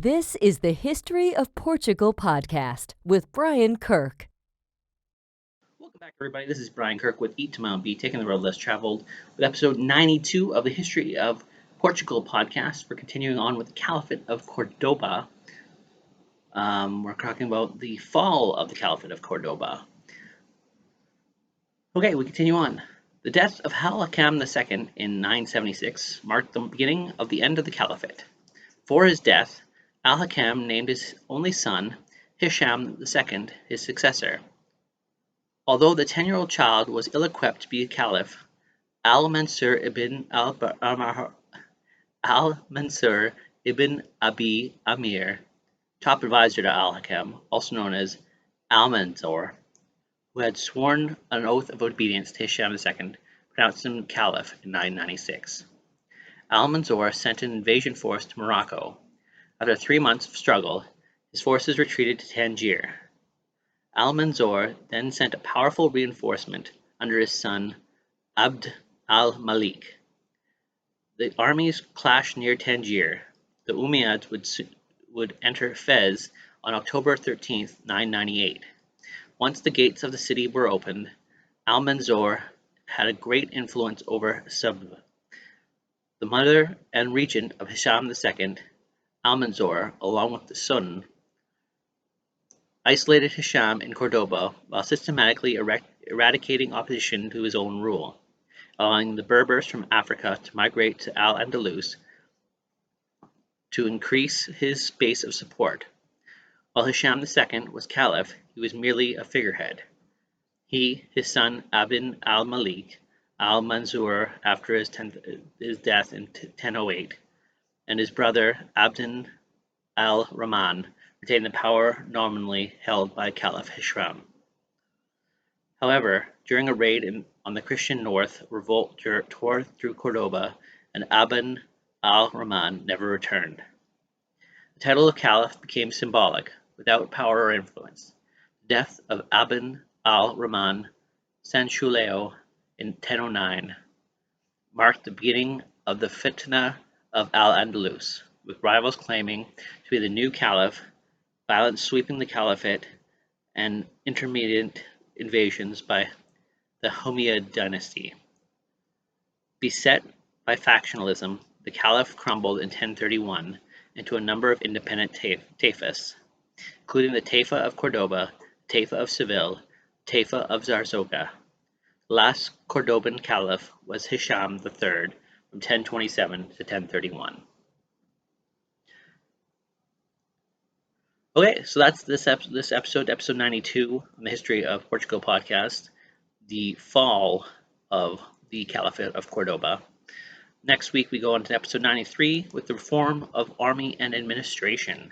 This is the History of Portugal podcast with Brian Kirk. Welcome back, everybody. This is Brian Kirk with Eat to Mount B, taking the road less traveled, with episode 92 of the History of Portugal podcast. We're continuing on with the Caliphate of Cordoba. We're talking about the fall of the Caliphate of Cordoba. Okay, we continue on. The death of Al-Hakam II in 976 marked the beginning of the end of the Caliphate. For his death, Al-Hakam named his only son, Hisham II, his successor. Although the 10-year-old child was ill-equipped to be a caliph, Al-Mansur ibn Abi Amir, top advisor to Al-Hakam, also known as Al-Mansur, who had sworn an oath of obedience to Hisham II, pronounced him caliph in 996. Al-Mansur sent an invasion force to Morocco. After 3 months of struggle, his forces retreated to Tangier. Al-Mansur then sent a powerful reinforcement under his son Abd al-Malik. The armies clashed near Tangier. The Umayyads would enter Fez on October 13, 998. Once the gates of the city were opened, Al-Mansur had a great influence over Subh. The mother and regent of Hisham II, Al-Mansur, along with the Sultan, isolated Hisham in Cordoba while systematically eradicating opposition to his own rule, allowing the Berbers from Africa to migrate to Al-Andalus to increase his base of support. While Hisham II was caliph, he was merely a figurehead. He, his son Abd al-Malik, Al-Mansur after his death in 1008, and his brother Abd al-Rahman retained the power nominally held by Caliph Hisham. However, during a raid on the Christian north, revolt tore through Cordoba, and Abd al-Rahman never returned. The title of caliph became symbolic, without power or influence. The death of Abd al-Rahman Sanshuleo in 1009 marked the beginning of the Fitna of Al-Andalus, with rivals claiming to be the new caliph, violence sweeping the caliphate, and intermittent invasions by the Umayyad dynasty. Beset by factionalism, the caliph crumbled in 1031 into a number of independent taifas, including the Taifa of Cordoba, Taifa of Seville, Taifa of Zarzoga. The last Cordoban caliph was Hisham III from 1027 to 1031. Okay, so that's this episode 92 on the History of Portugal podcast, the fall of the Caliphate of Cordoba. Next week we go on to episode 93 with the reform of army and administration.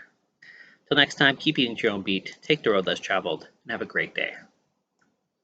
Till next time, keep eating your own beat, take the road less traveled, and have a great day.